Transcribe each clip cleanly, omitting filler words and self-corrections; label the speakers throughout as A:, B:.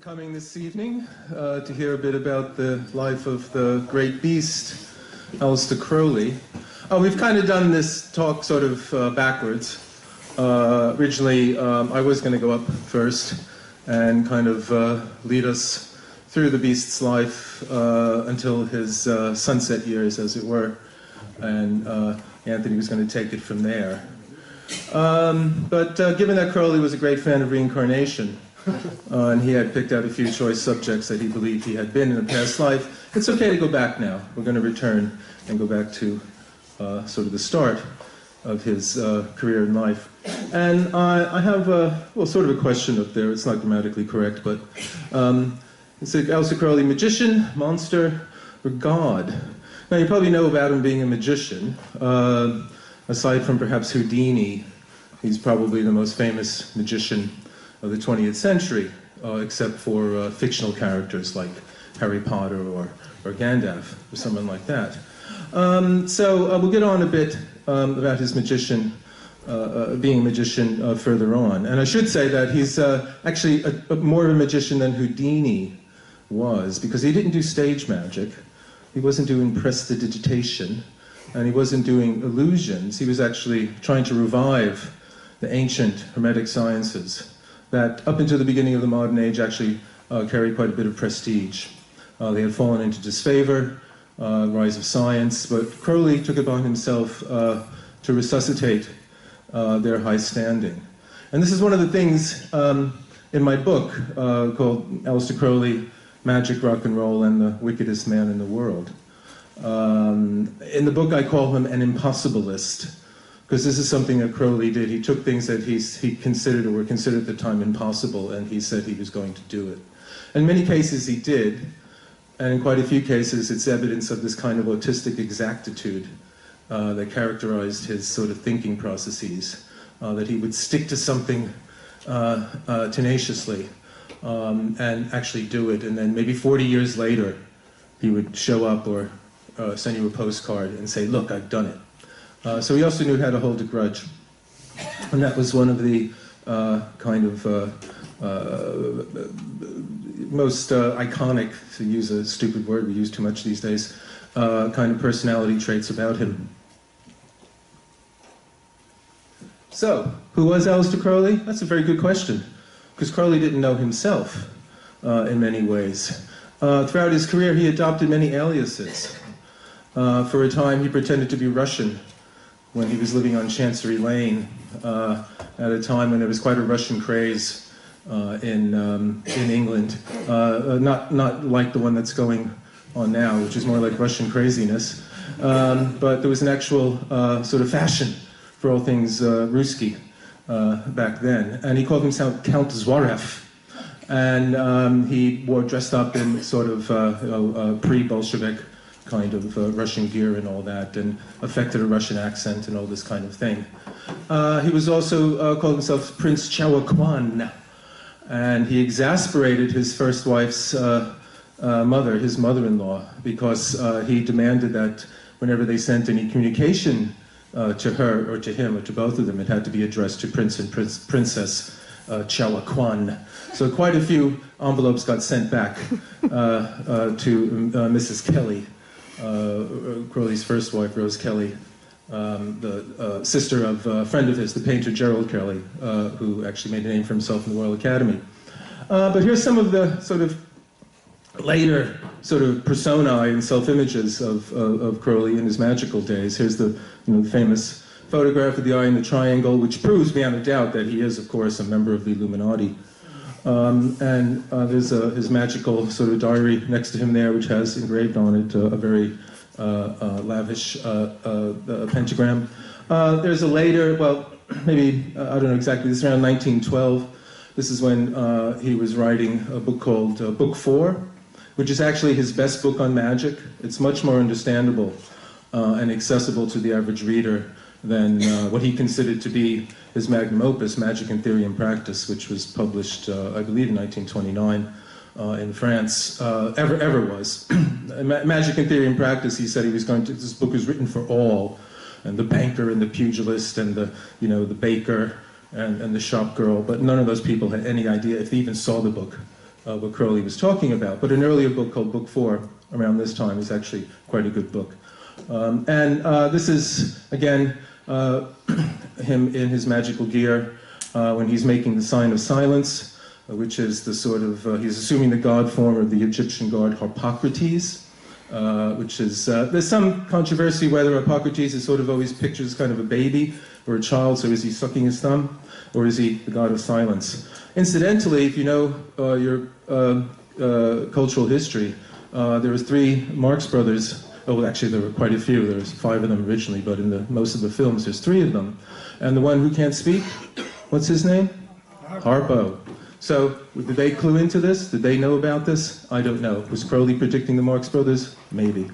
A: coming this evening to hear a bit about the life of the great beast, Aleister Crowley. We've kind of done this talk sort of backwards. Originally, I was going to go up first and kind of lead us through the beast's life until his sunset years, as it were, and Anthony was going to take it from there. But given that Crowley was a great fan of reincarnation, and he had picked out a few choice subjects that he believed he had been in a past life, it's okay to go back now. We're going to return and go back to sort of the start of his career in life. And I have, sort of a question up there. It's not grammatically correct, but it's like Aleister Crowley, magician, monster, or god? Now, you probably know about him being a magician. Aside from perhaps Houdini, he's probably the most famous magician of the 20th century, except for fictional characters like Harry Potter or Gandalf, or someone like that. So we'll get on a bit about his magician, being a magician further on. And I should say that he's actually more of a magician than Houdini was, because he didn't do stage magic, he wasn't doing prestidigitation, and he wasn't doing illusions. He was actually trying to revive the ancient Hermetic sciences that, up until the beginning of the modern age, actually carried quite a bit of prestige. They had fallen into disfavor, rise of science, but Crowley took it upon himself to resuscitate their high standing. And this is one of the things in my book called Aleister Crowley, Magic, Rock and Roll, and the Wickedest Man in the World. In the book, I call him an impossibilist, because this is something that Crowley did. He took things that he considered, or were considered at the time, impossible, and he said he was going to do it. In many cases, he did, and in quite a few cases, it's evidence of this kind of autistic exactitude that characterized his sort of thinking processes, that he would stick to something tenaciously and actually do it, and then maybe 40 years later, he would show up or send you a postcard and say, look, I've done it. So he also knew how to hold a grudge. And that was one of the kind of most iconic, to use a stupid word we use too much these days, kind of personality traits about him. So, who was Aleister Crowley? That's a very good question, because Crowley didn't know himself in many ways. Throughout his career, he adopted many aliases. For a time, he pretended to be Russian when he was living on Chancery Lane, at a time when there was quite a Russian craze in England. Not like the one that's going on now, which is more like Russian craziness. But there was an actual sort of fashion for all things Ruski back then. And he called himself Count Zwarev. And he dressed up in sort of pre-Bolshevik kind of Russian gear and all that, and affected a Russian accent and all this kind of thing. He was also called himself Prince Chawakwan, and he exasperated his first wife's mother, his mother-in-law, because he demanded that whenever they sent any communication to her or to him or to both of them, it had to be addressed to Prince and Princess Chawakwan. So quite a few envelopes got sent back to Mrs. Kelly, Crowley's first wife, Rose Kelly, the sister of a friend of his, the painter Gerald Kelly, who actually made a name for himself in the Royal Academy. But here's some of the sort of later sort of personae and self-images of Crowley in his magical days. Here's the famous photograph of the eye in the triangle, which proves beyond a doubt that he is, of course, a member of the Illuminati. And there's his magical sort of diary next to him there, which has engraved on it a very lavish pentagram. There's a later, well, maybe, I don't know exactly, this is around 1912. This is when he was writing a book called Book 4, which is actually his best book on magic. It's much more understandable and accessible to the average reader than what he considered to be his magnum opus, Magic in Theory and Practice, which was published, I believe, in 1929 in France. Ever was. Magic in Theory and Practice, he said he was going to, this book was written for all, and the banker and the pugilist and the baker and the shop girl, but none of those people had any idea, if they even saw the book, what Crowley was talking about. But an earlier book called Book 4, around this time, is actually quite a good book. This is, again, him in his magical gear when he's making the sign of silence, which is the sort of, he's assuming the god form of the Egyptian god Harpocrates, which is, there's some controversy whether Harpocrates is sort of always pictured as kind of a baby or a child, so is he sucking his thumb, or is he the god of silence? Incidentally, if you know your cultural history, there was 3 Marx Brothers. Oh, well, actually, there were quite a few. There was 5 of them originally, but in most of the films, there's 3 of them. And the one who can't speak, what's his name? Harpo. So, did they clue into this? Did they know about this? I don't know. Was Crowley predicting the Marx Brothers? Maybe.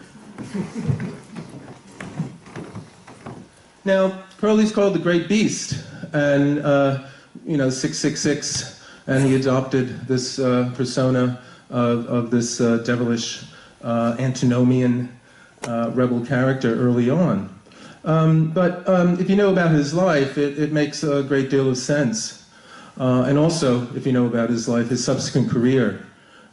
A: Now, Crowley's called the Great Beast, and, 666, and he adopted this persona of this devilish antinomian rebel character early on. But if you know about his life, it makes a great deal of sense. And also, if you know about his life, his subsequent career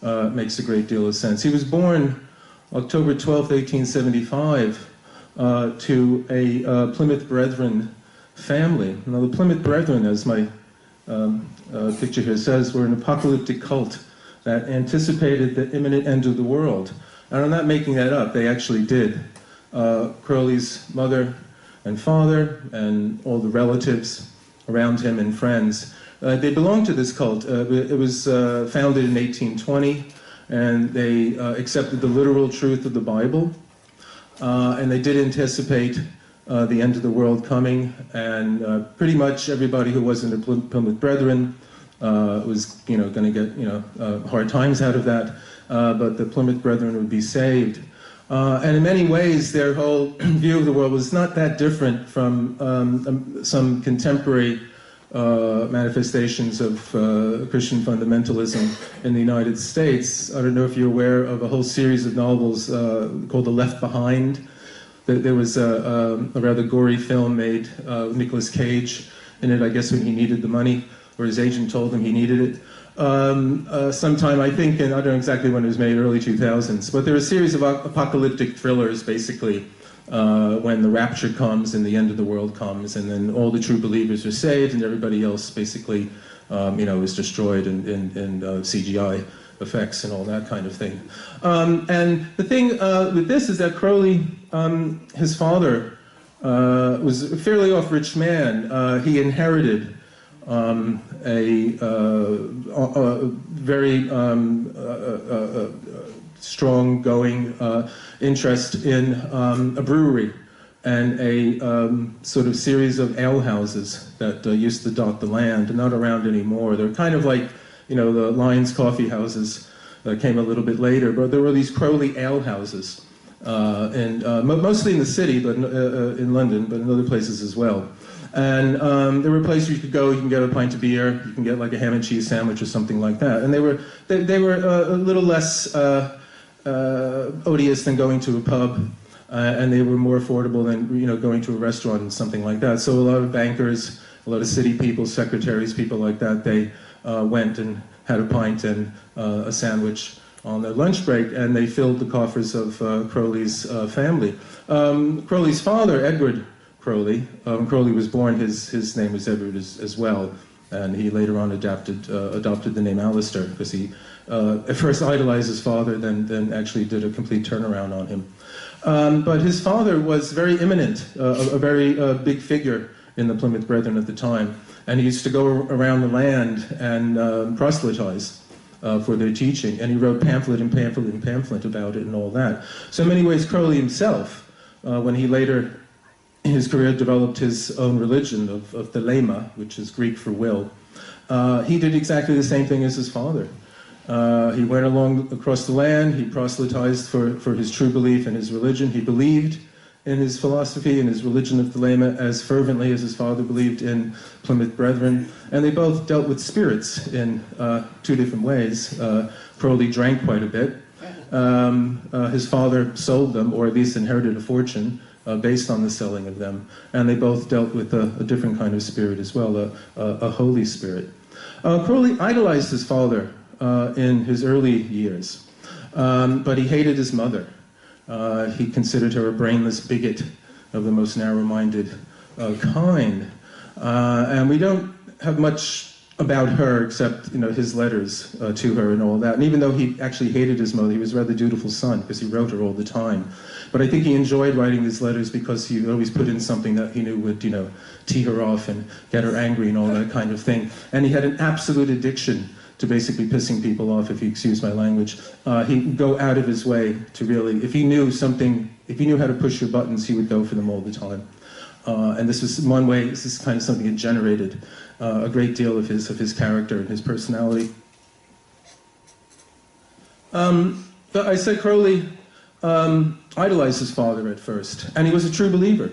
A: makes a great deal of sense. He was born October 12th, 1875, to a Plymouth Brethren family. Now, the Plymouth Brethren, as my picture here says, were an apocalyptic cult that anticipated the imminent end of the world. And I'm not making that up, they actually did. Crowley's mother and father and all the relatives around him and friends, they belonged to this cult. It was founded in 1820, and they accepted the literal truth of the Bible, and they did anticipate the end of the world coming, and pretty much everybody who wasn't a Plymouth Brethren was, going to get, hard times out of that, but the Plymouth Brethren would be saved. And in many ways, their whole view of the world was not that different from some contemporary manifestations of Christian fundamentalism in the United States. I don't know if you're aware of a whole series of novels called The Left Behind. There was a rather gory film made with Nicolas Cage in it, I guess when he needed the money, or his agent told him he needed it. Sometime, I think, and I don't know exactly when it was made, early 2000s, but there are a series of apocalyptic thrillers, basically, when the rapture comes and the end of the world comes, and then all the true believers are saved, and everybody else, basically, is destroyed in CGI effects and all that kind of thing. And the thing with this is that Crowley, his father, was a fairly off-rich man. He inherited a very strong-going interest in a brewery and a sort of series of alehouses that used to dot the land, not around anymore. They're kind of like, the Lyons coffee houses that came a little bit later, but there were these Crowley alehouses, and mostly in the city, but in London, but in other places as well. And there were places you could go, you can get a pint of beer, you can get like a ham and cheese sandwich or something like that. And they were a little less odious than going to a pub, and they were more affordable than going to a restaurant and something like that. So a lot of bankers, a lot of city people, secretaries, people like that, they went and had a pint and a sandwich on their lunch break, and they filled the coffers of Crowley's family. Crowley's father, Edward Crowley, Crowley was born, his name was Edward as well, and he later on adopted the name Aleister, because he at first idolized his father, then actually did a complete turnaround on him. But his father was very eminent, a very big figure in the Plymouth Brethren at the time, and he used to go around the land and proselytize for their teaching, and he wrote pamphlet and pamphlet and pamphlet about it and all that. So in many ways, Crowley himself, when he later in his career developed his own religion of thelema, which is Greek for will, he did exactly the same thing as his father. He went across the land, he proselytized for his true belief in his religion. He believed in his philosophy and his religion of thelema as fervently as his father believed in Plymouth Brethren. And they both dealt with spirits in 2 different ways. Crowley drank quite a bit. His father sold them, or at least inherited a fortune based on the selling of them. And they both dealt with a different kind of spirit as well, a holy spirit. Crowley idolized his father in his early years, but he hated his mother. He considered her a brainless bigot of the most narrow-minded kind. And we don't have much about her except, his letters to her and all that. And even though he actually hated his mother, he was a rather dutiful son because he wrote her all the time. But I think he enjoyed writing these letters because he always put in something that he knew would, tee her off and get her angry and all that kind of thing. And he had an absolute addiction to basically pissing people off, if you excuse my language. He'd go out of his way to really, if he knew how to push your buttons, he would go for them all the time. And this was one way, this is kind of something that generated a great deal of his character and his personality. But I said Crowley idolized his father at first, and he was a true believer.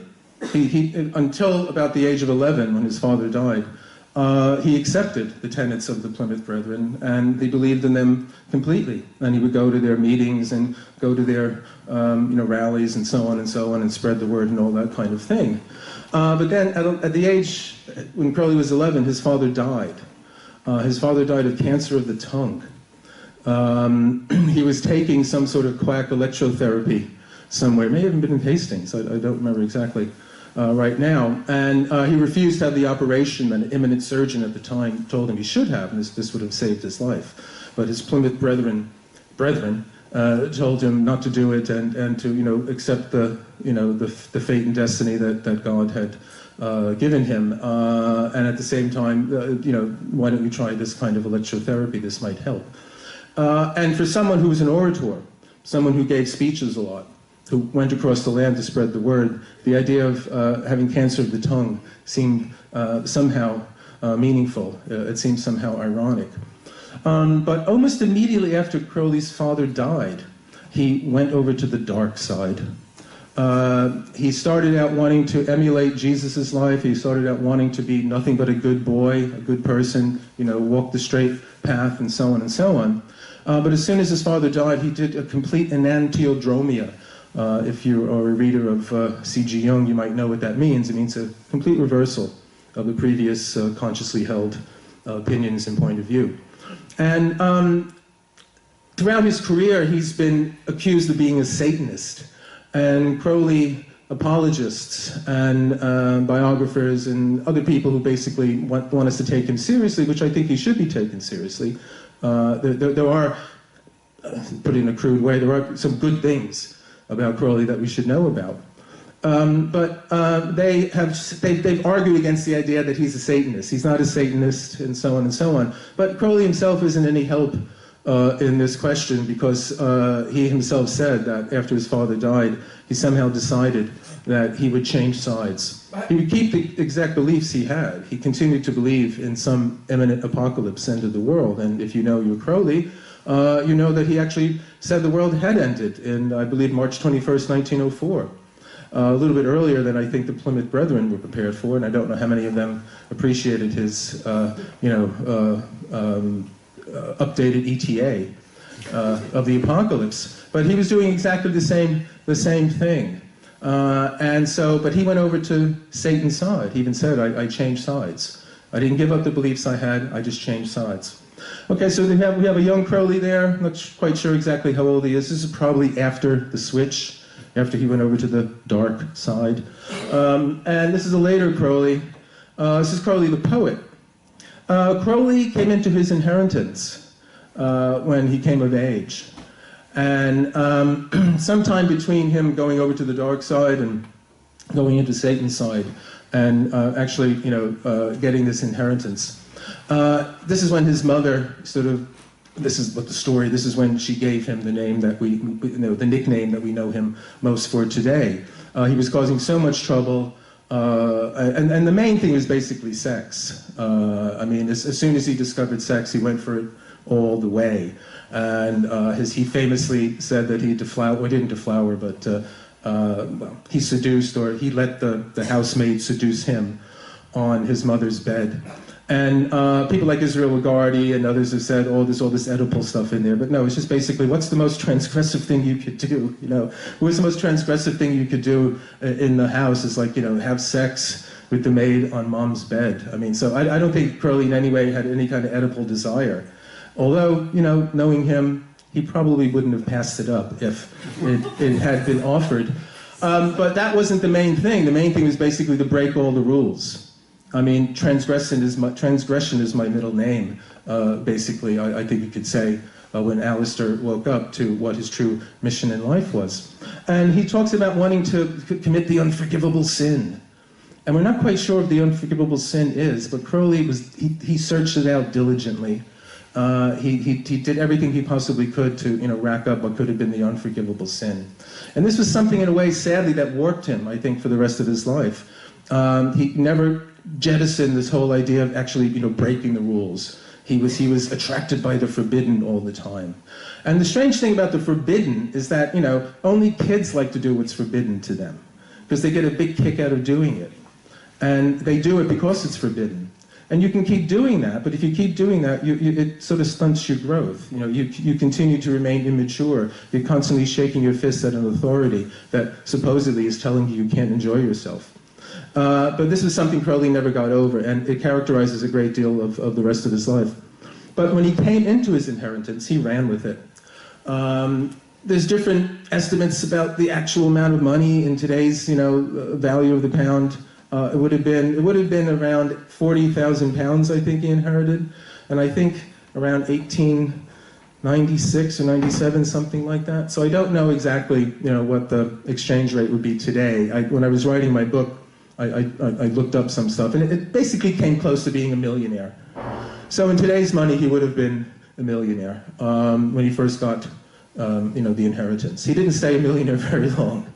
A: He until about the age of 11, when his father died, he accepted the tenets of the Plymouth Brethren, and he believed in them completely. And he would go to their meetings and go to their rallies and so on and spread the word and all that kind of thing. But then at the age, when Crowley was 11, his father died. His father died of cancer of the tongue. He was taking some sort of quack electrotherapy somewhere. It may have been in Hastings, I don't remember exactly right now. And he refused to have the operation that an eminent surgeon at the time told him he should have, and this would have saved his life. But his Plymouth brethren told him not to do it and to accept the fate and destiny that God had given him. And at the same time, why don't you try this kind of electrotherapy? This might help. And for someone who was an orator, someone who gave speeches a lot, who went across the land to spread the word, the idea of having cancer of the tongue seemed somehow meaningful. It seemed somehow ironic. But almost immediately after Crowley's father died, he went over to the dark side. He started out wanting to emulate Jesus' life. He started out wanting to be nothing but a good boy, a good person, walk the straight path and so on and so on. But as soon as his father died, he did a complete enantiodromia. If you are a reader of C.G. Jung, you might know what that means. It means a complete reversal of the previous consciously held opinions and point of view. And throughout his career, he's been accused of being a Satanist. And Crowley apologists and biographers and other people who basically want us to take him seriously, which I think he should be taken seriously. There are, put it in a crude way, there are some good things about Crowley that we should know about. But they've argued against the idea that he's a Satanist. He's not a Satanist, and so on and so on. But Crowley himself isn't any help in this question, because he himself said that after his father died, he somehow decided that he would change sides. He would keep the exact beliefs he had. He continued to believe in some imminent apocalypse, end of the world. And if you know your Crowley, you know that he actually said the world had ended in, I believe, March 21st, 1904. A little bit earlier than I think the Plymouth Brethren were prepared for, and I don't know how many of them appreciated his, updated ETA of the apocalypse. But he was doing exactly the same thing. But he went over to Satan's side. He even said, I changed sides. I didn't give up the beliefs I had, I just changed sides. Okay, so we have a young Crowley there. I'm not quite sure exactly how old he is. This is probably after the switch, after he went over to the dark side. And this is a later Crowley. This is Crowley the poet. Crowley came into his inheritance when he came of age. And sometime between him going over to the dark side and going into Satan's side and actually, getting this inheritance, this is when his mother this is when she gave him the name that the nickname that we know him most for today. He was causing so much trouble, and the main thing was basically sex. As soon as he discovered sex, he went for it all the way. And he famously said that he didn't deflower, but he seduced, or he let the housemaid seduce him on his mother's bed. And people like Israel Lagarde and others have said, all this Oedipal stuff in there. But no, it's just basically, what's the most transgressive thing you could do? What's the most transgressive thing you could do in the house is have sex with the maid on mom's bed. So I don't think Crowley in any way had any kind of Oedipal desire. Although, you know, knowing him, he probably wouldn't have passed it up if it had been offered. But that wasn't the main thing. The main thing was basically to break all the rules. I mean, transgression is my middle name, basically, I think you could say, when Aleister woke up to what his true mission in life was. And he talks about wanting to commit the unforgivable sin. And we're not quite sure what the unforgivable sin is, but Crowley he searched it out diligently. He did everything he possibly could to, you know, rack up what could have been the unforgivable sin. And this was something, in a way, sadly, that warped him, I think, for the rest of his life. He never jettisoned this whole idea of actually, you know, breaking the rules. He was attracted by the forbidden all the time. And the strange thing about the forbidden is that, you know, only kids like to do what's forbidden to them, because they get a big kick out of doing it. And they do it because it's forbidden. And you can keep doing that, but if you keep doing that, it sort of stunts your growth. You know, you continue to remain immature. You're constantly shaking your fists at an authority that supposedly is telling you can't enjoy yourself. But this is something Crowley never got over, and it characterizes a great deal of the rest of his life. But when he came into his inheritance, he ran with it. There's different estimates about the actual amount of money in today's, you know, value of the pound. It would have been around 40,000 pounds, I think he inherited, and I think around 1896 or 97, something like that. So I don't know exactly, you know, what the exchange rate would be today. When I was writing my book, I looked up some stuff, and it basically came close to being a millionaire. So in today's money, he would have been a millionaire when he first got, you know, the inheritance. He didn't stay a millionaire very long.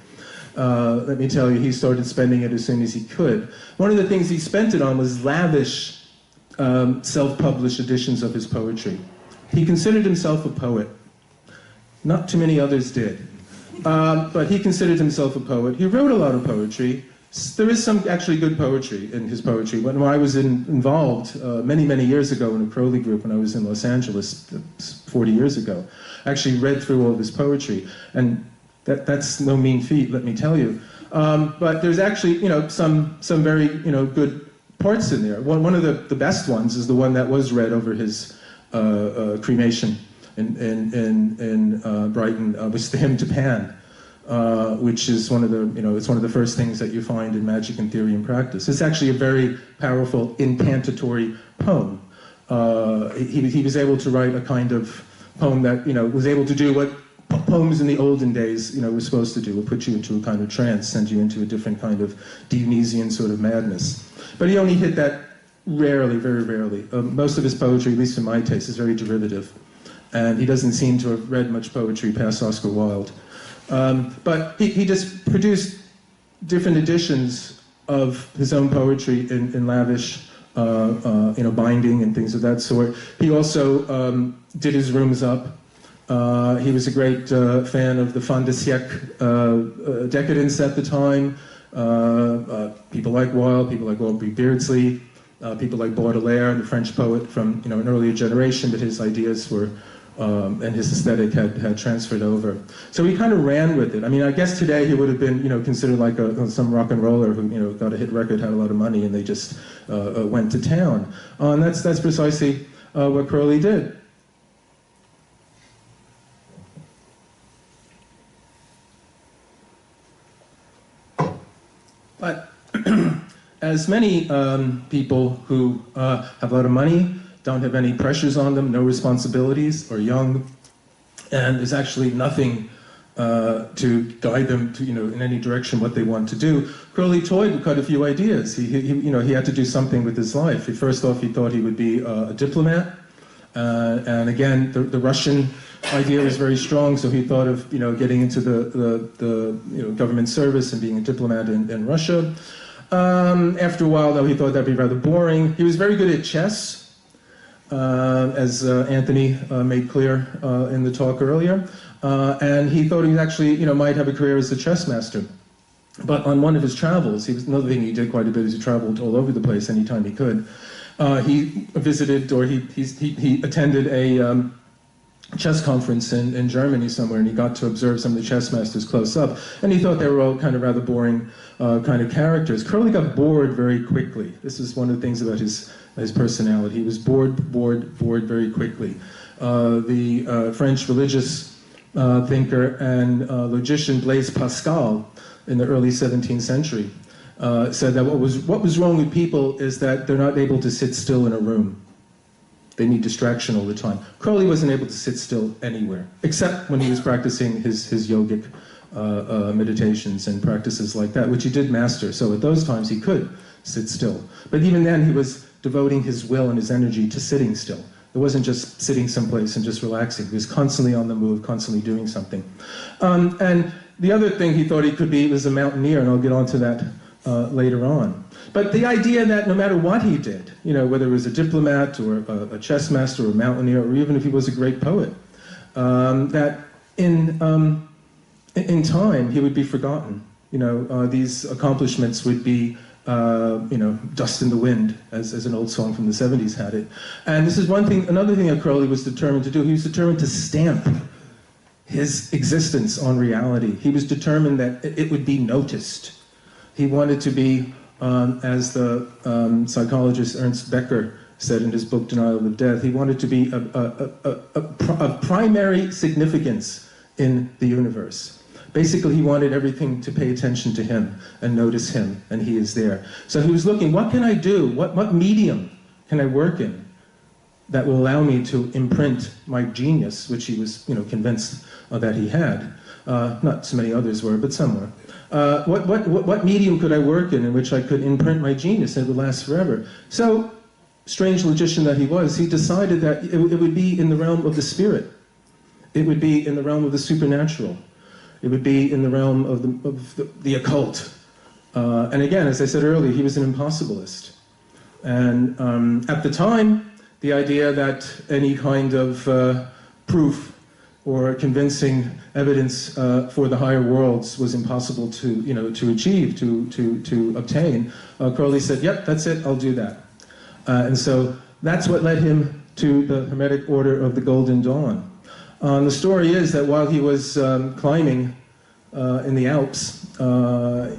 A: Let me tell you, he started spending it as soon as he could. One of the things he spent it on was lavish self-published editions of his poetry. He considered himself a poet. Not too many others did. But he considered himself a poet. He wrote a lot of poetry. There is some actually good poetry in his poetry. When I was involved many, many years ago in a Crowley group when I was in Los Angeles 40 years ago, I actually read through all of his poetry. And that's no mean feat, let me tell you. But there's actually, you know, some very, you know, good parts in there. One of the best ones is the one that was read over his cremation in Brighton, was the hymn to Pan, which is one of the, you know, it's one of the first things that you find in Magic and Theory and Practice. It's actually a very powerful incantatory poem. He was able to write a kind of poem that, you know, was able to do what poems in the olden days, you know, were supposed to do. Would put you into a kind of trance, send you into a different kind of Dionysian sort of madness. But he only hit that rarely, very rarely. Most of his poetry, at least in my taste, is very derivative. And he doesn't seem to have read much poetry past Oscar Wilde. But he just produced different editions of his own poetry in lavish, you know, binding and things of that sort. He also did his rooms up. He was a great fan of the fin de siècle decadence at the time. People like Wilde, people like Aubrey Beardsley, people like Baudelaire, the French poet from, you know, an earlier generation, but his ideas were and his aesthetic had transferred over. So he kind of ran with it. I mean, I guess today he would have been, you know, considered like some rock and roller who, you know, got a hit record, had a lot of money, and they just went to town. And that's precisely what Crowley did. But as many people who have a lot of money, don't have any pressures on them, no responsibilities, are young, and there's actually nothing to guide them to, you know, in any direction what they want to do, Crowley toyed with quite a few ideas. He you know, he had to do something with his life. First off, he thought he would be a diplomat, and again, the Russian idea was very strong, so he thought of, you know, getting into the you know, government service and being a diplomat in Russia. After a while, though, he thought that'd be rather boring. He was very good at chess, as Anthony made clear in the talk earlier, and he thought he actually, you know, might have a career as a chess master. But on one of his travels, another thing he did quite a bit is he traveled all over the place anytime he could. He visited, or he attended a chess conference in Germany somewhere, and he got to observe some of the chess masters close up, and he thought they were all kind of rather boring kind of characters. Crowley got bored very quickly. This is one of the things about his his personality. He was bored very quickly. The French religious thinker and logician Blaise Pascal in the early 17th century said that what was wrong with people is that they're not able to sit still in a room. They need distraction all the time. Crowley wasn't able to sit still anywhere, except when he was practicing his yogic meditations and practices like that, which he did master. So at those times he could sit still. But even then he was devoting his will and his energy to sitting still. It wasn't just sitting someplace and just relaxing. He was constantly on the move, constantly doing something. And the other thing he thought he could be was a mountaineer, and I'll get onto that later on. But the idea that no matter what he did, you know, whether he was a diplomat or a chess master or a mountaineer, or even if he was a great poet, that in time he would be forgotten. You know, these accomplishments would be, you know, dust in the wind, as an old song from the 70s had it. And this is another thing that Crowley was determined to do. He was determined to stamp his existence on reality. He was determined that it would be noticed. He wanted to be, as the psychologist Ernst Becker said in his book Denial of Death, he wanted to be of primary significance in the universe. Basically, he wanted everything to pay attention to him and notice him, and he is there. So he was looking, what can I do? What medium can I work in that will allow me to imprint my genius, which he was, you know, convinced that he had. Not so many others were, but some were. What medium could I work in which I could imprint my genius and it would last forever? So, strange logician that he was, he decided that it would be in the realm of the spirit. It would be in the realm of the supernatural. It would be in the realm of the occult. And again, as I said earlier, he was an impossibilist. And at the time, the idea that any kind of proof or convincing evidence for the higher worlds was impossible to achieve, to obtain, Crowley said, yep, that's it, I'll do that. And so that's what led him to the Hermetic Order of the Golden Dawn. The story is that while he was climbing in the Alps,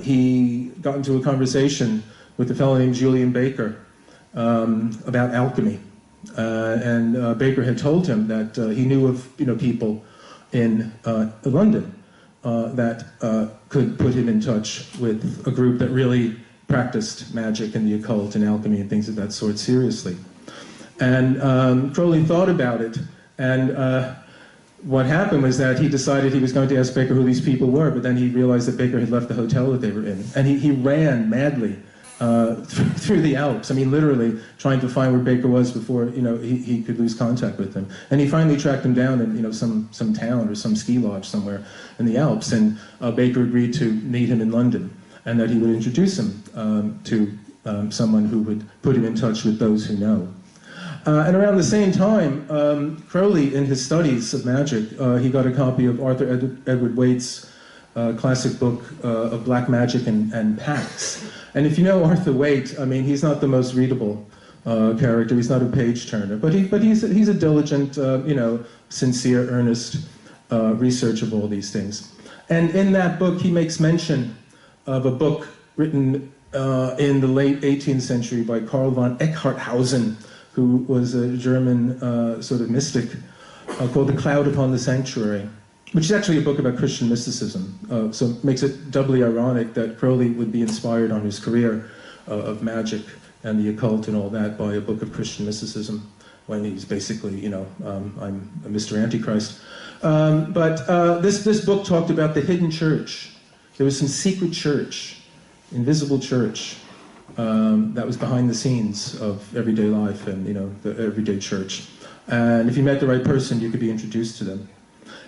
A: he got into a conversation with a fellow named Julian Baker about alchemy. And Baker had told him that he knew of people in London that could put him in touch with a group that really practiced magic and the occult and alchemy and things of that sort seriously. And Crowley thought about it, and what happened was that he decided he was going to ask Baker who these people were, but then he realized that Baker had left the hotel that they were in, and he ran madly through the Alps. I mean, literally trying to find where Baker was before he could lose contact with him. And he finally tracked him down in some town or some ski lodge somewhere in the Alps. And Baker agreed to meet him in London, and that he would introduce him to someone who would put him in touch with those who know. And around the same time, Crowley, in his studies of magic, he got a copy of Arthur Edward Waite's classic book of black magic and pacts. And if you know Arthur Waite, I mean, he's not the most readable character. He's not a page turner, but he's a diligent, sincere, earnest research of all these things. And in that book, he makes mention of a book written in the late 18th century by Karl von Eckarthausen, who was a German sort of mystic, called The Cloud Upon the Sanctuary, which is actually a book about Christian mysticism. So it makes it doubly ironic that Crowley would be inspired on his career of magic and the occult and all that by a book of Christian mysticism, when he's basically, I'm a Mr. Antichrist. But this book talked about the hidden church. There was some secret church, invisible church, that was behind the scenes of everyday life and, the everyday church. And if you met the right person, you could be introduced to them.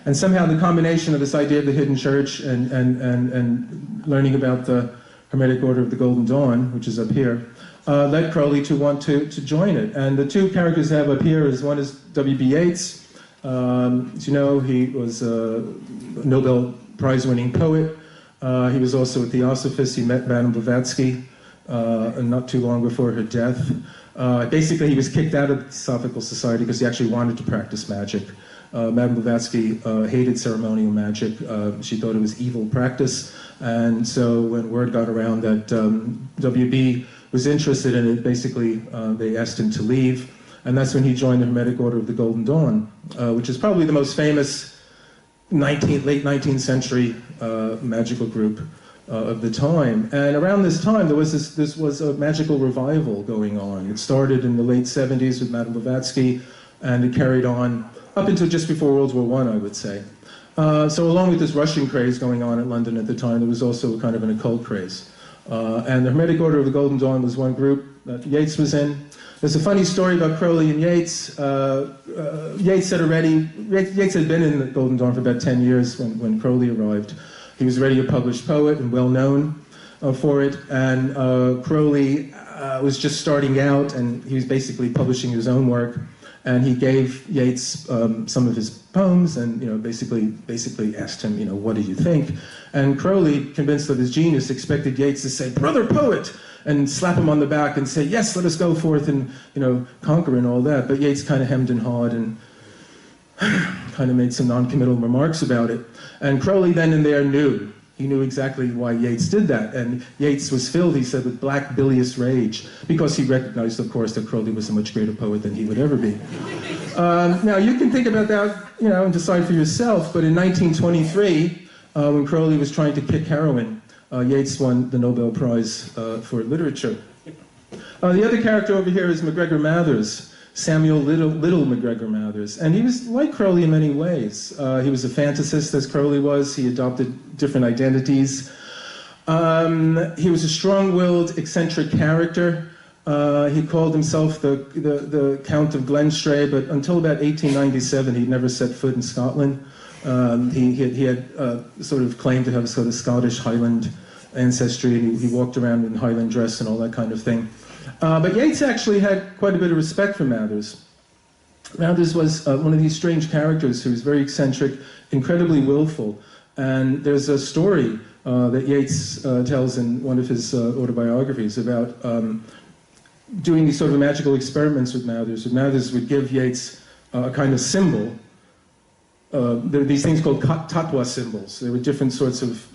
A: And somehow the combination of this idea of the hidden church and learning about the Hermetic Order of the Golden Dawn, which is up here, led Crowley to want to join it. And the two characters I have up here is one is W.B. Yeats. As you know, he was a Nobel Prize-winning poet. He was also a theosophist. He met Madame Blavatsky not too long before her death. Basically, he was kicked out of the Theosophical Society because he actually wanted to practice magic. Madame Blavatsky hated ceremonial magic. She thought it was evil practice. And so when word got around that W.B. was interested in it, basically they asked him to leave, and that's when he joined the Hermetic Order of the Golden Dawn, which is probably the most famous late 19th century magical group of the time. And around this time, there was this was a magical revival going on. It started in the late 70s with Madame Blavatsky, and it carried on up until just before World War I would say. So along with this Russian craze going on in London at the time, there was also kind of an occult craze. And the Hermetic Order of the Golden Dawn was one group that Yeats was in. There's a funny story about Crowley and Yeats. Yeats had been in the Golden Dawn for about 10 years when Crowley arrived. He was already a published poet and well known for it. And Crowley was just starting out, and he was basically publishing his own work. And he gave Yeats some of his poems, and basically asked him, what do you think? And Crowley, convinced of his genius, expected Yeats to say, "Brother poet," and slap him on the back and say, "Yes, let us go forth and conquer," and all that. But Yeats kind of hemmed and hawed and kind of made some non-committal remarks about it. And Crowley then and there knew. He knew exactly why Yeats did that. And Yeats was filled, he said, with black bilious rage, because he recognized, of course, that Crowley was a much greater poet than he would ever be. Now, you can think about that, and decide for yourself, but in 1923, when Crowley was trying to kick heroin, Yeats won the Nobel Prize for Literature. The other character over here is MacGregor Mathers, Samuel Little MacGregor Mathers, and he was like Crowley in many ways. He was a fantasist, as Crowley was. He adopted different identities. He was a strong-willed, eccentric character. He called himself the Count of Glenstray, but until about 1897, he'd never set foot in Scotland. He had sort of claimed to have sort of Scottish Highland ancestry, and he walked around in Highland dress and all that kind of thing. But Yeats actually had quite a bit of respect for Mathers. Mathers was one of these strange characters who was very eccentric, incredibly willful. And there's a story that Yeats tells in one of his autobiographies about doing these sort of magical experiments with Mathers. Mathers would give Yeats a kind of symbol. There were these things called tattwa symbols. There were different sorts of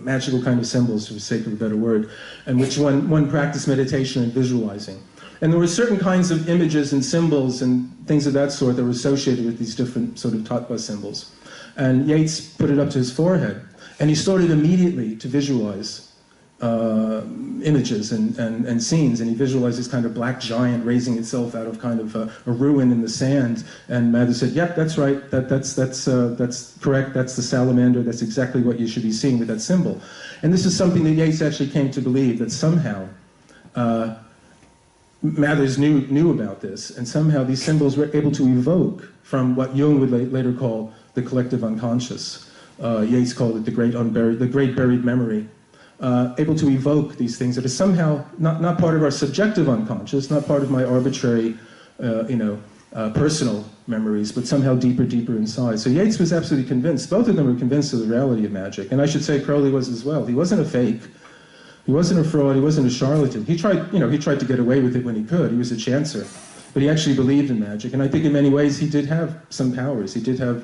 A: magical kind of symbols, for the sake of a better word, and which one practiced meditation and visualizing. And there were certain kinds of images and symbols and things of that sort that were associated with these different sort of tattva symbols. And Yeats put it up to his forehead, and he started immediately to visualize images and scenes, and he visualized this kind of black giant raising itself out of kind of a ruin in the sand. And Mathers said, "Yep, that's right. That's correct. That's the salamander. That's exactly what you should be seeing with that symbol." And this is something that Yeats actually came to believe, that somehow Mathers knew about this, and somehow these symbols were able to evoke from what Jung would later call the collective unconscious. Yeats called it the great buried memory. Able to evoke these things that are somehow not part of our subjective unconscious, not part of my arbitrary, personal memories, but somehow deeper inside. So Yeats was absolutely convinced. Both of them were convinced of the reality of magic, and I should say Crowley was as well. He wasn't a fake. He wasn't a fraud. He wasn't a charlatan. He tried to get away with it when he could. He was a chancer, but he actually believed in magic. And I think in many ways he did have some powers. He did have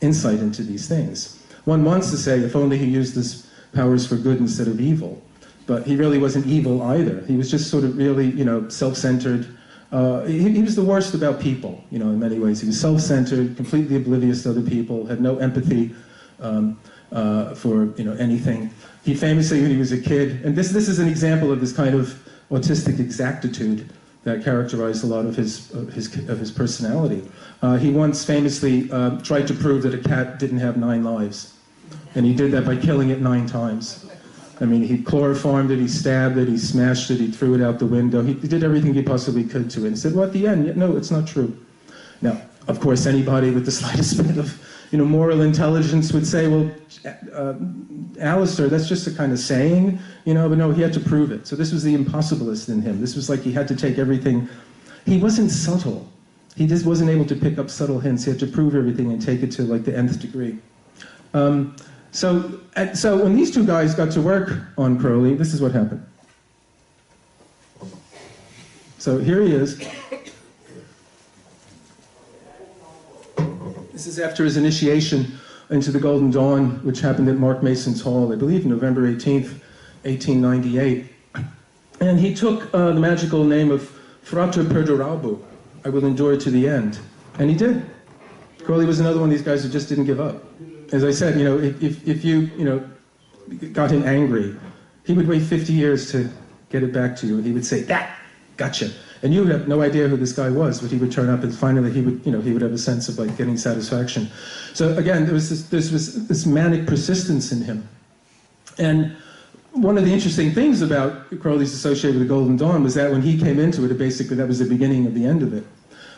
A: insight into these things. One wants to say, if only he used his powers for good instead of evil. But he really wasn't evil either. He was just sort of really, self-centered. He was the worst about people, in many ways. He was self-centered, completely oblivious to other people, had no empathy for, anything. He famously, when he was a kid, and this is an example of this kind of autistic exactitude that characterized a lot of his personality. He once famously tried to prove that a cat didn't have 9 lives. And he did that by killing it 9 times. I mean, he chloroformed it, he stabbed it, he smashed it, he threw it out the window. He did everything he possibly could to it. And said, well, at the end, no, it's not true. Now, of course, anybody with the slightest bit of moral intelligence would say, well, Aleister, that's just a kind of saying, but no, he had to prove it. So this was the impossibilist in him. This was like he had to take everything. He wasn't subtle. He just wasn't able to pick up subtle hints. He had to prove everything and take it to like the nth degree. So when these two guys got to work on Crowley, this is what happened. So here he is. This is after his initiation into the Golden Dawn, which happened at Mark Mason's Hall, I believe November 18th, 1898. And he took the magical name of Frater Perdurabo, I will endure to the end. And he did. Crowley was another one of these guys who just didn't give up. As I said, if you got him angry, he would wait 50 years to get it back to you, and he would say, "That, gotcha." And you would have no idea who this guy was, but he would turn up, and finally he would have a sense of like getting satisfaction. So again, there was this manic persistence in him. And one of the interesting things about Crowley's associated with the Golden Dawn was that when he came into it, basically that was the beginning of the end of it.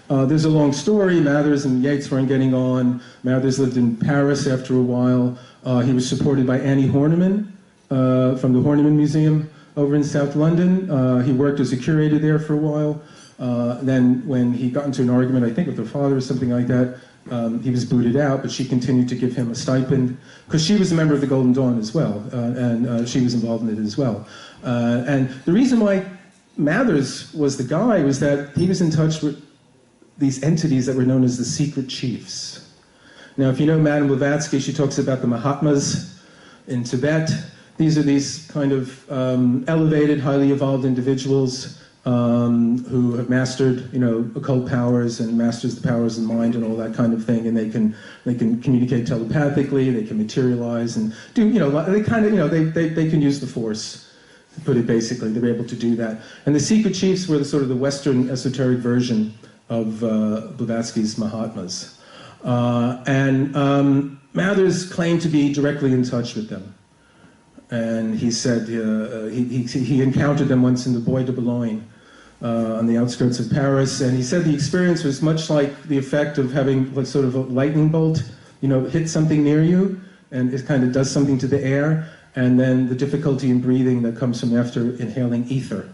A: There's a long story. Mathers and Yeats weren't getting on. Mathers lived in Paris after a while. He was supported by Annie Horniman from the Horniman Museum over in South London. He worked as a curator there for a while. Then when he got into an argument, I think with her father or something like that, he was booted out, but she continued to give him a stipend, because she was a member of the Golden Dawn as well, and she was involved in it as well. And the reason why Mathers was the guy was that he was in touch with these entities that were known as the secret chiefs. Now, if you know Madame Blavatsky, she talks about the Mahatmas in Tibet. These are these kind of elevated, highly evolved individuals who have mastered, occult powers and masters the powers of the mind and all that kind of thing, and they can communicate telepathically, they can materialize and do, they kind of, they can use the force, to put it basically. They're able to do that. And the secret chiefs were the sort of the Western esoteric version of Blavatsky's Mahatmas. Mathers claimed to be directly in touch with them. And he said he encountered them once in the Bois de Boulogne on the outskirts of Paris, and he said the experience was much like the effect of having like sort of a lightning bolt, hit something near you, and it kind of does something to the air, and then the difficulty in breathing that comes from after inhaling ether.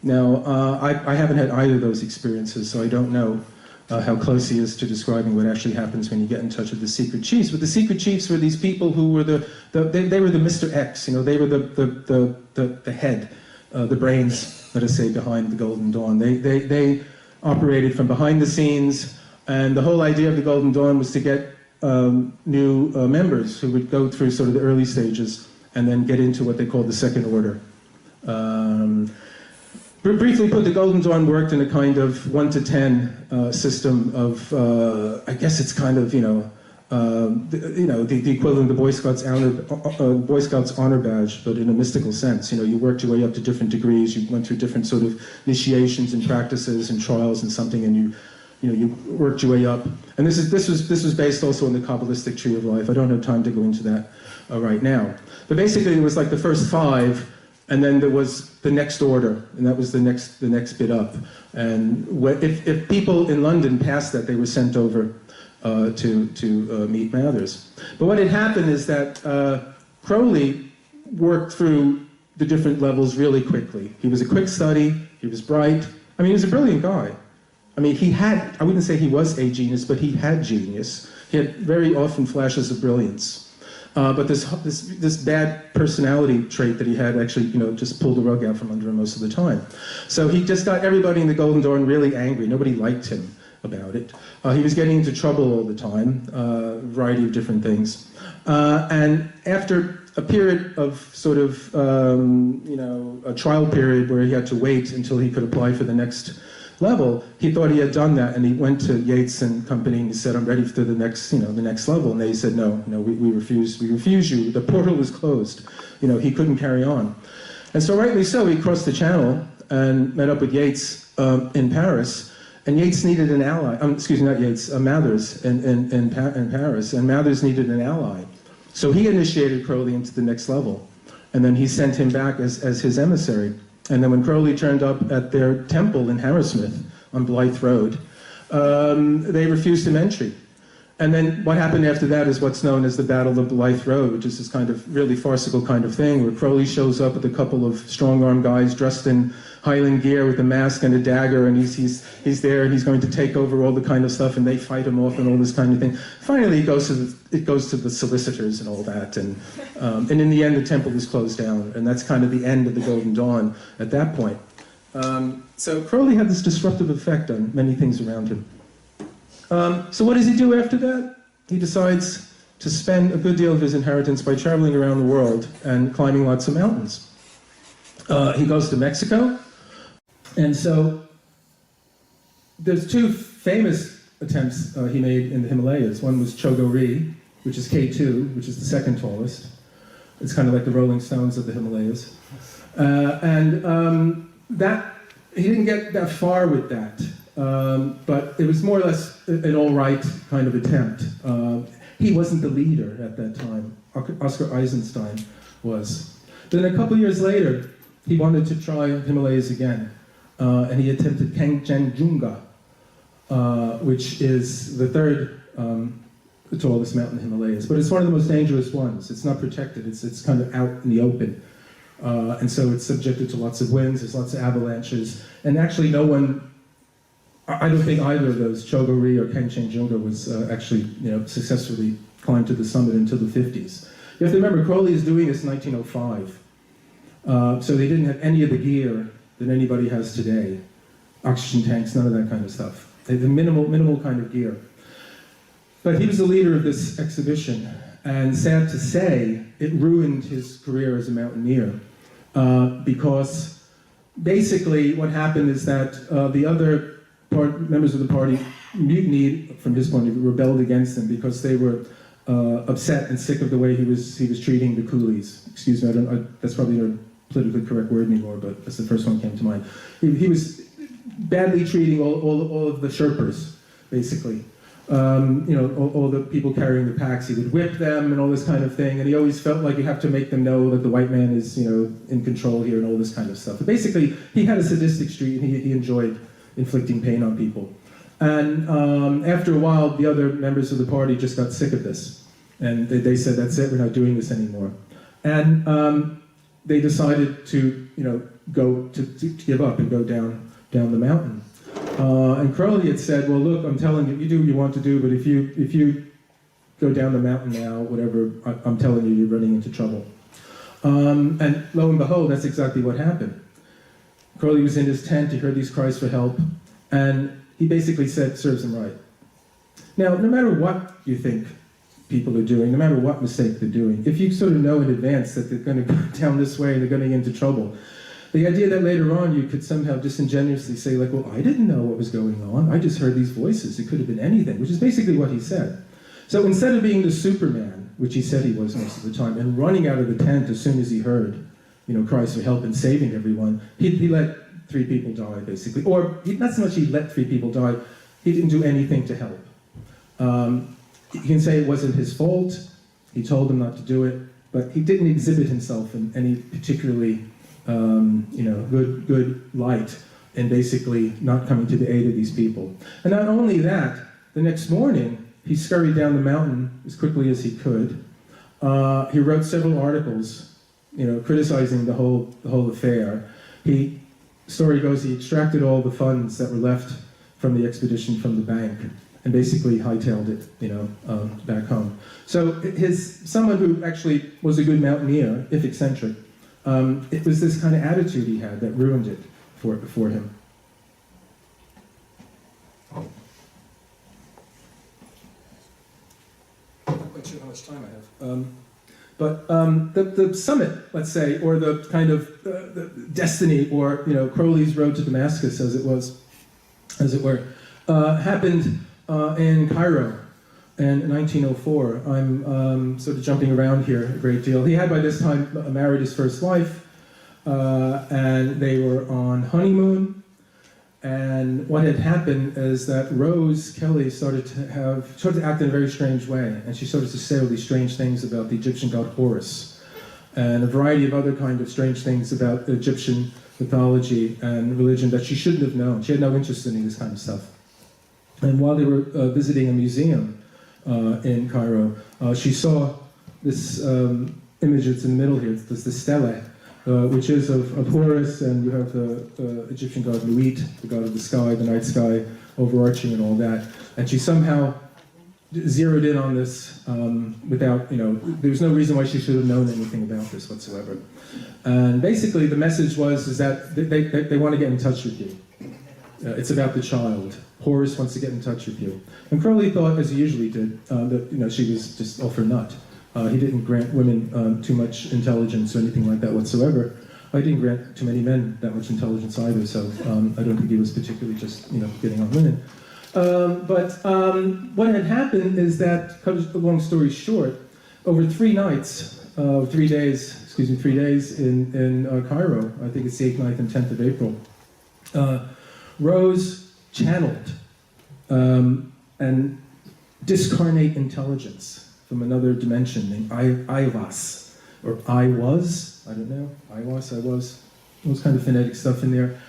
A: Now, I haven't had either of those experiences, so I don't know how close he is to describing what actually happens when you get in touch with the secret chiefs. But the secret chiefs were these people who were they were the Mr. X, they were the head, the brains, let us say, behind the Golden Dawn. They operated from behind the scenes, and the whole idea of the Golden Dawn was to get new members who would go through sort of the early stages and then get into what they call the second order. Briefly put, the Golden Dawn worked in a kind of 1 to 10 system of, I guess it's kind of, the equivalent of the Boy Scouts honor badge, but in a mystical sense. You worked your way up to different degrees. You went through different sort of initiations and practices and trials and something, and you worked your way up. And this was based also on the Kabbalistic tree of life. I don't have time to go into that right now. But basically, it was like the first 5. And then there was the next order, and that was the next bit up. And if people in London passed that, they were sent over to meet Mathers. But what had happened is that Crowley worked through the different levels really quickly. He was a quick study, he was bright. I mean, he was a brilliant guy. I mean, I wouldn't say he was a genius, but he had genius. He had very often flashes of brilliance. But this bad personality trait that he had actually, just pulled the rug out from under him most of the time. So he just got everybody in the Golden Dawn really angry. Nobody liked him about it. He was getting into trouble all the time, a variety of different things. And after a period of sort of, a trial period where he had to wait until he could apply for the next level, he thought he had done that, and he went to Yeats and company and he said, "I'm ready for the next level." And they said, no, we refuse you. The portal was closed. He couldn't carry on. And so rightly so, he crossed the channel and met up with Yeats in Paris, and Yeats needed an ally. Mathers in Paris, and Mathers needed an ally. So he initiated Crowley into the next level, and then he sent him back as his emissary. And then when Crowley turned up at their temple in Hammersmith on Blythe Road, they refused him entry. And then what happened after that is what's known as the Battle of Blythe Road, which is this kind of really farcical kind of thing where Crowley shows up with a couple of strong-armed guys dressed in Highland gear with a mask and a dagger, and he's there and he's going to take over all the kind of stuff, and they fight him off and all this kind of thing. Finally, it goes to the solicitors and all that, and in the end, the temple is closed down, and that's kind of the end of the Golden Dawn at that point. So Crowley had this disruptive effect on many things around him. So what does he do after that? He decides to spend a good deal of his inheritance by traveling around the world and climbing lots of mountains. He goes to Mexico, and so there's two famous attempts he made in the Himalayas. One was Chogori, which is K2, which is the second tallest. It's kind of like the Rolling Stones of the Himalayas. That he didn't get that far with that, but it was more or less an all right kind of attempt. He wasn't the leader at that time. Oscar Eisenstein was. Then a couple years later, he wanted to try Himalayas again, and he attempted Kanchenjunga, which is the third tallest mountain in the Himalayas. But it's one of the most dangerous ones. It's not protected. It's kind of out in the open. And so it's subjected to lots of winds, there's lots of avalanches. And actually no one, I don't think either of those, Chogori or Kanchenjunga, was actually successfully climbed to the summit until the 50s. You have to remember, Crowley is doing this in 1905. So they didn't have any of the gear that anybody has today. Oxygen tanks, none of that kind of stuff. They had minimal kind of gear. But he was the leader of this exhibition, and sad to say, it ruined his career as a mountaineer, because basically what happened is that the other members of the party mutinied, from his point of view, rebelled against him because they were upset and sick of the way he was treating the coolies. Excuse me, that's probably not a politically correct word anymore, but that's the first one that came to mind. He was badly treating all of the Sherpas, basically. All the people carrying the packs, he would whip them and all this kind of thing, and he always felt like you have to make them know that the white man is, in control here and all this kind of stuff. But basically, he had a sadistic streak, and he enjoyed inflicting pain on people. And after a while, the other members of the party just got sick of this, and they said, "That's it, we're not doing this anymore." And they decided to, go to give up and go down the mountain. And Crowley had said, "Well, look, I'm telling you, you do what you want to do, but if you go down the mountain now, whatever, I'm telling you, you're running into trouble." And lo and behold, that's exactly what happened. Crowley was in his tent, he heard these cries for help, and he basically said, "Serves him right." Now, no matter what you think people are doing, no matter what mistake they're doing, if you sort of know in advance that they're going to go down this way and they're going to get into trouble, the idea that later on you could somehow disingenuously say, like, "Well, I didn't know what was going on. I just heard these voices. It could have been anything," which is basically what he said. So instead of being the Superman, which he said he was most of the time, and running out of the tent as soon as he heard, cries for help and saving everyone, he let 3 people die, basically. Or not so much he let 3 people die, he didn't do anything to help. You can say it wasn't his fault. He told them not to do it, but he didn't exhibit himself in any particularly good light, and basically not coming to the aid of these people. And not only that, the next morning, he scurried down the mountain as quickly as he could. He wrote several articles, criticizing the whole affair. Story goes, he extracted all the funds that were left from the expedition from the bank, and basically hightailed it, back home. So someone who actually was a good mountaineer, if eccentric, it was this kind of attitude he had that ruined it for him. I'm not quite sure how much time I have. But the summit, let's say, or the kind of the destiny, or Crowley's road to Damascus, as it were, happened in Cairo in 1904. I'm sort of jumping around here a great deal. He had by this time married his first wife, and they were on honeymoon. And what had happened is that Rose Kelly started to act in a very strange way, and she started to say all these strange things about the Egyptian god Horus, and a variety of other kind of strange things about Egyptian mythology and religion that she shouldn't have known. She had no interest in this kind of stuff. And while they were visiting a museum in Cairo, she saw this image that's in the middle here. It's the stele, which is of Horus, and you have the Egyptian god Nuit, the god of the sky, the night sky, overarching and all that. And she somehow zeroed in on this without, there was no reason why she should have known anything about this whatsoever. And basically the message is that they want to get in touch with you. It's about the child. Horus wants to get in touch with you. And Crowley thought, as he usually did, that she was just off her nut. He didn't grant women too much intelligence or anything like that whatsoever. I didn't grant too many men that much intelligence either, so I don't think he was particularly just, getting on women. But what had happened is that, cut a long story short, over 3 days in Cairo, I think it's the 8th, 9th, and 10th of April, Rose channeled and discarnate intelligence from another dimension named Iwas, or I was, I don't know, I was, those kind of phonetic stuff in there.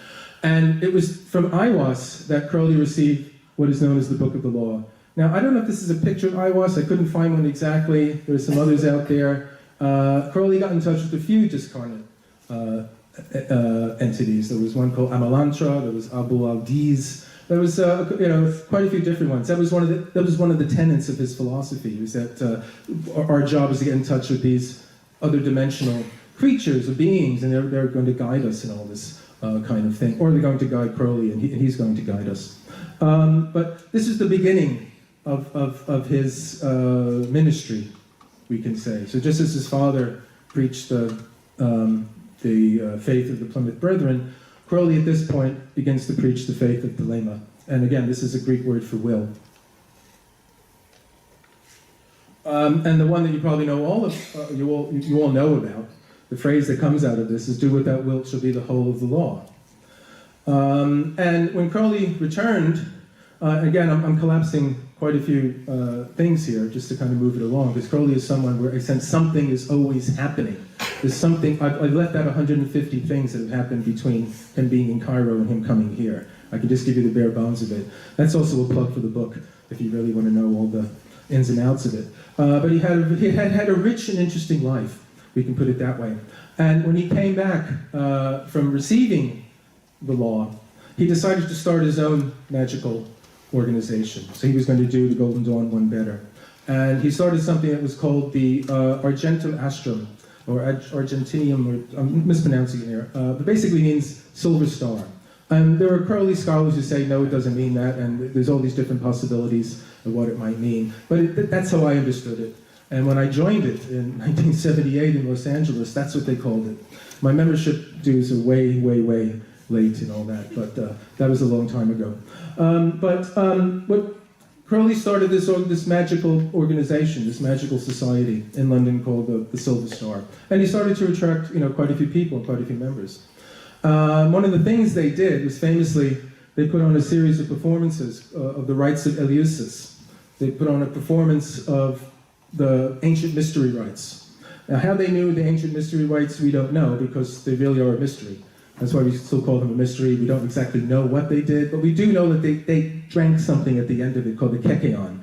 A: And it was from Iwas that Crowley received what is known as the Book of the Law. Now, I don't know if this is a picture of Iwas, I couldn't find one exactly, there's some others out there. Crowley got in touch with a few discarnate entities. There was one called Amalantra, there was Abu Al-Diz, there was quite a few different ones. That was one of the tenets of his philosophy, was that our job is to get in touch with these other dimensional creatures or beings, and they're going to guide us in all this kind of thing. Or they're going to guide Crowley, and he's going to guide us. But this is the beginning of his ministry, we can say. So just as his father preached the faith of the Plymouth Brethren, Crowley at this point begins to preach the faith of Thelema. And again, this is a Greek word for will. And the one that you probably know you all know about, the phrase that comes out of this is, "Do what thou wilt shall be the whole of the law." And when Crowley returned, again, I'm collapsing quite a few things here just to kind of move it along, because Crowley is someone where I sense something is always happening. There's something, I've left out 150 things that have happened between him being in Cairo and him coming here. I can just give you the bare bones of it. That's also a plug for the book, if you really want to know all the ins and outs of it. But he had a rich and interesting life, we can put it that way. And when he came back from receiving the law, he decided to start his own magical organization. So he was going to do the Golden Dawn one better. And he started something that was called the Argentum Astrum, or Argentinium, or I'm mispronouncing it here, but basically means silver star. And there are Crowley scholars who say, no, it doesn't mean that, and there's all these different possibilities of what it might mean. But that's how I understood it. And when I joined it in 1978 in Los Angeles, that's what they called it. My membership dues are way, way, way late and all that, but that was a long time ago. What Crowley started this magical organization, this magical society in London called the Silver Star. And he started to attract quite a few people and quite a few members. One of the things they did was famously, they put on a series of performances of the rites of Eleusis. They put on a performance of the ancient mystery rites. Now, how they knew the ancient mystery rites, we don't know, because they really are a mystery. That's why we still call them a mystery. We don't exactly know what they did, but we do know that they drank something at the end of it called the Kekeon.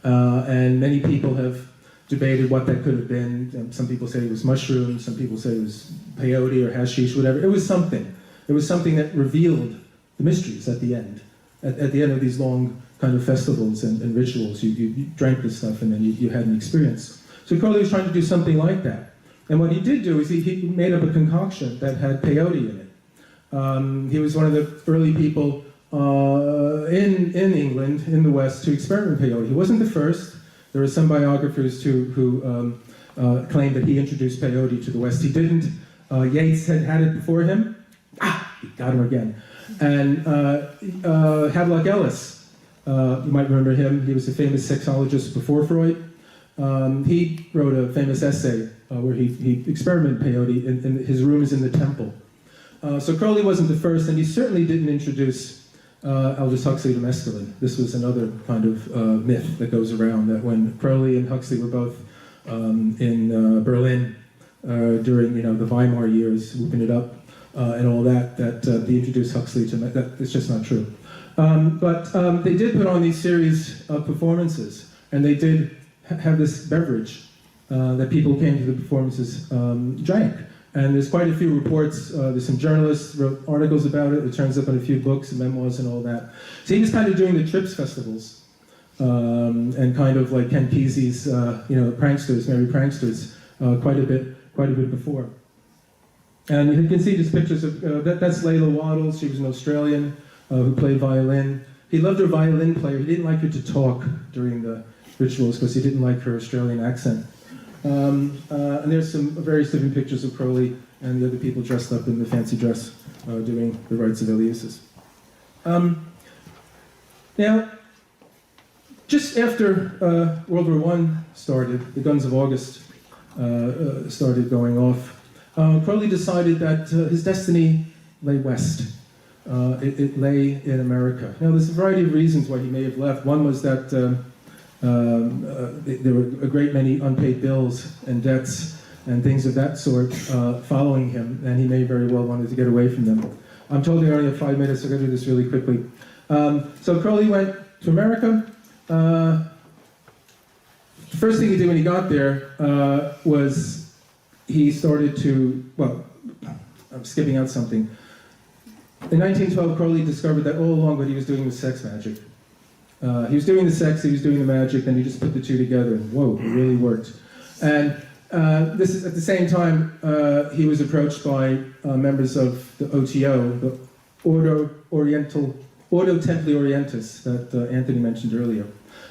A: And many people have debated what that could have been. Some people say it was mushrooms, some people say it was peyote or hashish, whatever. It was something. It was something that revealed the mysteries at the end. At the end of these long kind of festivals and rituals, you drank this stuff and then you had an experience. So Crowley was trying to do something like that. And what he did do is he made up a concoction that had peyote in it. He was one of the early people in England, in the West, to experiment with peyote. He wasn't the first. There are some biographers who claim that he introduced peyote to the West. He didn't. Yeats had it before him. He got him again. And Havelock Ellis, you might remember him. He was a famous sexologist before Freud. He wrote a famous essay where he experimented peyote, and his room is in the temple. So Crowley wasn't the first, and he certainly didn't introduce Aldous Huxley to mescaline. This was another kind of myth that goes around, that when Crowley and Huxley were both in Berlin during the Weimar years, whooping it up and all that, they introduced Huxley to that. It's just not true. But they did put on these series of performances, and they did have this beverage that people who came to the performances drank. And there's quite a few reports. There's some journalists wrote articles about it. It turns up in a few books and memoirs and all that. So he was kind of doing the Trips festivals, and kind of like Ken Kesey's, pranksters, merry pranksters, quite a bit before. And you can see these pictures of that's Layla Waddles. She was an Australian who played violin. He loved her violin player. He didn't like her to talk during the rituals because he didn't like her Australian accent. And there's some various different pictures of Crowley and the other people dressed up in the fancy dress doing the rites of Eleusis. Now, just after World War I started, the guns of August started going off, Crowley decided that his destiny lay west. It lay in America. Now, there's a variety of reasons why he may have left. One was that there were a great many unpaid bills and debts and things of that sort following him, and he may very well wanted to get away from them. I'm told I only have 5 minutes, so I'm going to do this really quickly. So Crowley went to America. The first thing he did when he got there was he started to, well, I'm skipping out something. In 1912, Crowley discovered that all along what he was doing was sex magic. He was doing the sex, he was doing the magic, and he just put the two together, and whoa, it really worked. And this is at the same time he was approached by members of the OTO, the Ordo Templi Orientis that Anthony mentioned earlier.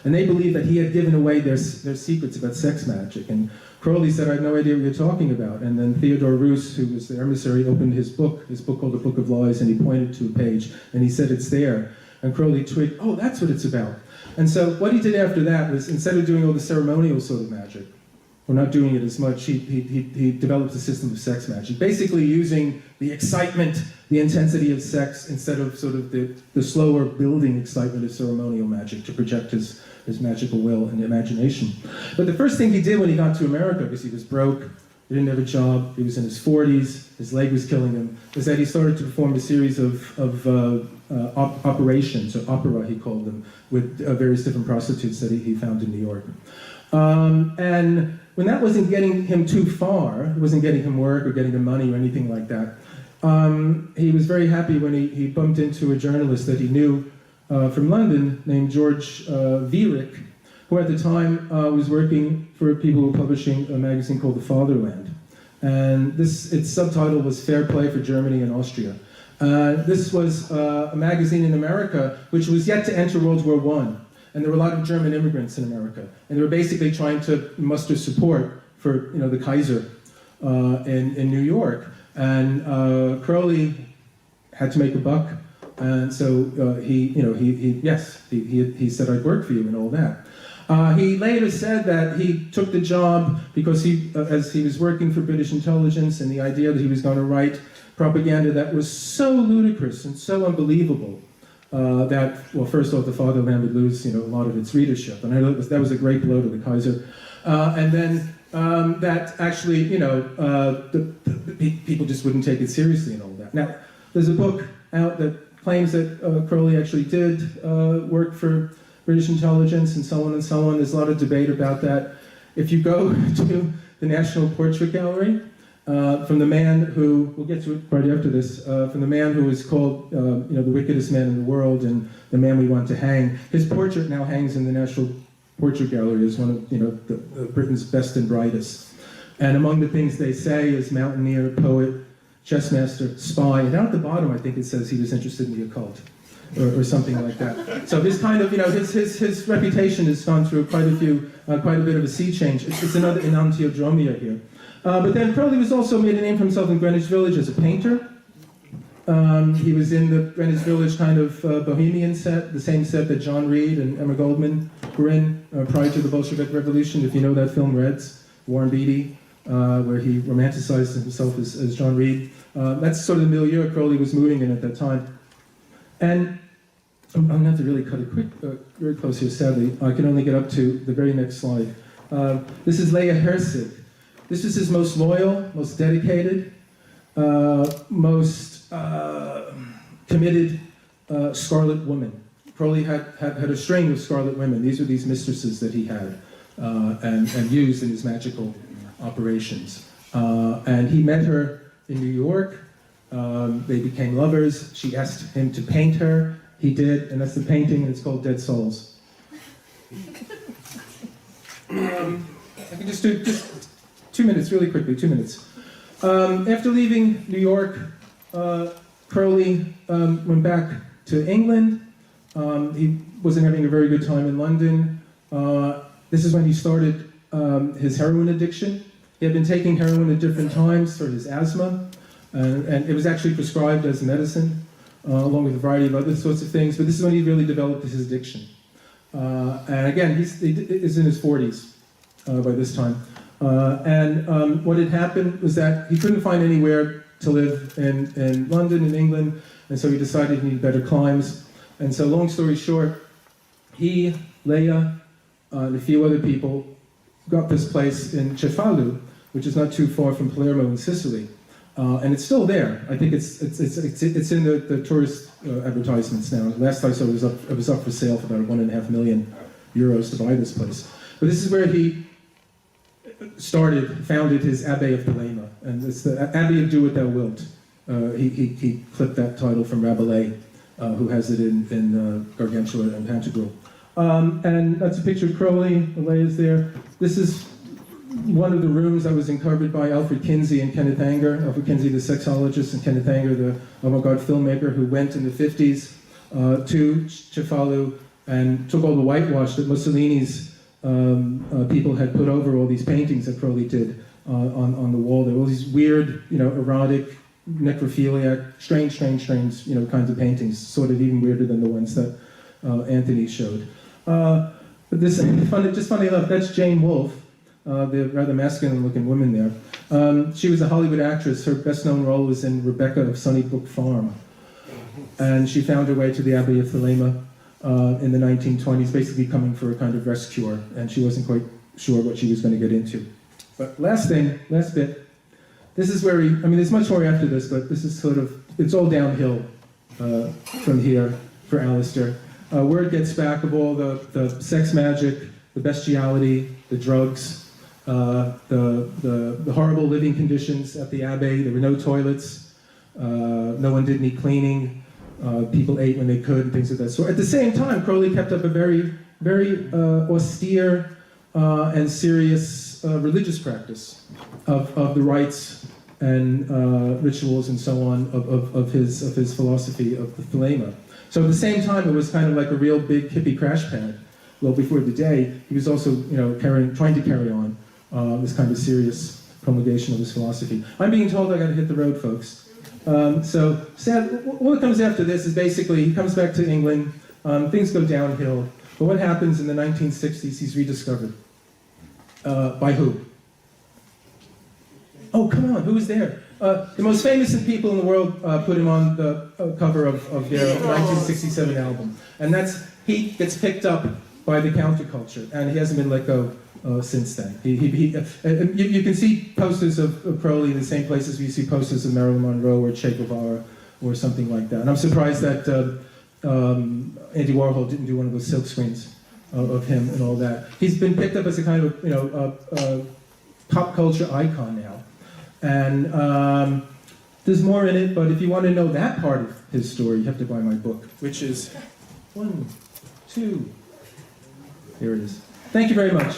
A: And they believed that he had given away their secrets about sex magic. And Crowley said, I have no idea what you're talking about. And then Theodore Roos, who was the emissary, opened his book called The Book of Lies, and he pointed to a page, and he said, it's there. And Crowley twigged, oh, that's what it's about. And so what he did after that was, instead of doing all the ceremonial sort of magic, or not doing it as much, he developed a system of sex magic, basically using the excitement, the intensity of sex, instead of sort of the slower building excitement of ceremonial magic to project his magical will and imagination. But the first thing he did when he got to America, because he was broke, he didn't have a job, he was in his 40s, his leg was killing him, was that he started to perform a series of operations, or opera he called them, with various different prostitutes that he found in New York. And when that wasn't getting him too far, it wasn't getting him work or getting him money or anything like that, he was very happy when he bumped into a journalist that he knew from London named George Vierick, who at the time was working for people who were publishing a magazine called The Fatherland. And its subtitle was Fair Play for Germany and Austria. This was a magazine in America which was yet to enter World War I. And there were a lot of German immigrants in America. And they were basically trying to muster support for the Kaiser in New York. And Crowley had to make a buck. And so he said, I'd work for you and all that. He later said that he took the job because as he was working for British intelligence, and the idea that he was going to write propaganda that was so ludicrous and so unbelievable that, well, first off, the Fatherland would lose, a lot of its readership, and I know that was a great blow to the Kaiser. And then that actually, people just wouldn't take it seriously and all that. Now, there's a book out that claims that Crowley actually did work for British intelligence and so on and so on. There's a lot of debate about that. If you go to the National Portrait Gallery, from the man who, we'll get to it right after this, from the man who was called the wickedest man in the world and the man we want to hang, his portrait now hangs in the National Portrait Gallery as one of Britain's best and brightest. And among the things they say is mountaineer, poet, chess master, spy, and down at the bottom I think it says he was interested in the occult, or something like that. So his kind of, his reputation has gone through quite a bit of a sea change. It's another enantiodromia here. But then Crowley was also made a name for himself in Greenwich Village as a painter. He was in the Greenwich Village kind of bohemian set, the same set that John Reed and Emma Goldman were in prior to the Bolshevik Revolution. If you know that film, Reds, Warren Beatty, where he romanticized himself as John Reed. That's sort of the milieu Crowley was moving in at that time. And I'm going to have to really cut it very close here, sadly. I can only get up to the very next slide. This is Leah Herzig. This is his most loyal, most dedicated, most committed Scarlet woman. Crowley had a string of Scarlet women. These were these mistresses that he had and used in his magical operations. And he met her in New York. They became lovers. She asked him to paint her. He did, and that's the painting, and it's called Dead Souls. I can just do 2 minutes, really quickly, 2 minutes. After leaving New York, Crowley went back to England. He wasn't having a very good time in London. This is when he started his heroin addiction. He had been taking heroin at different times for his asthma, and it was actually prescribed as medicine, along with a variety of other sorts of things, but this is when he really developed his addiction. And again, he's in his 40s by this time. And what had happened was that he couldn't find anywhere to live in London, in England, and so he decided he needed better climes. And so long story short, he, Leia, and a few other people got this place in Cefalu, which is not too far from Palermo in Sicily. And it's still there. I think it's in the tourist advertisements now. Last I saw it was up for sale for about €1.5 million to buy this place. But this is where he founded his Abbey of Thelema, and it's the Abbey of Do What Thou Wilt. He clipped that title from Rabelais, who has it in Gargantua and Pantagruel. And that's a picture of Crowley. Leia's there. This is one of the rooms that was uncovered by Alfred Kinsey and Kenneth Anger. Alfred Kinsey, the sexologist, and Kenneth Anger, the avant-garde filmmaker, who went in the 50s to Cefalu and took all the whitewash that Mussolini's people had put over all these paintings that Crowley did on the wall. There were all these weird, erotic, necrophiliac, strange, kinds of paintings, sort of even weirder than the ones that Anthony showed. But this, funny enough, that's Jane Wolfe, the rather masculine-looking woman there. She was a Hollywood actress. Her best-known role was in Rebecca of Sunnybrook Farm. And she found her way to the Abbey of Thelema in the 1920s, basically coming for a kind of rest cure, and she wasn't quite sure what she was going to get into. But last bit, this is where there's much more after this, but this is it's all downhill from here for Aleister. Word gets back of all the sex magic, the bestiality, the drugs, the horrible living conditions at the Abbey. There were no toilets, no one did any cleaning, people ate when they could, and things of that sort. At the same time, Crowley kept up a very, very austere and serious religious practice of the rites and rituals and so on of his philosophy of the Thelema. So at the same time, it was kind of like a real big hippie crash pad. Well, before the day, he was also, trying to carry on this kind of serious promulgation of his philosophy. I'm being told I got to hit the road, folks. So sad. What comes after this is basically he comes back to England. Things go downhill. But what happens in the 1960s? He's rediscovered. By who? Oh, come on, who was there? The most famous people in the world put him on the cover of their 1967 album. And he gets picked up by the counterculture, and he hasn't been let go since then. You can see posters of Crowley in the same places you see posters of Marilyn Monroe or Che Guevara or something like that. And I'm surprised that Andy Warhol didn't do one of those silk screens of him and all that. He's been picked up as a kind of pop culture icon now. And there's more in it, but if you want to know that part of his story, you have to buy my book, which is 1, 2, here it is. Thank you very much.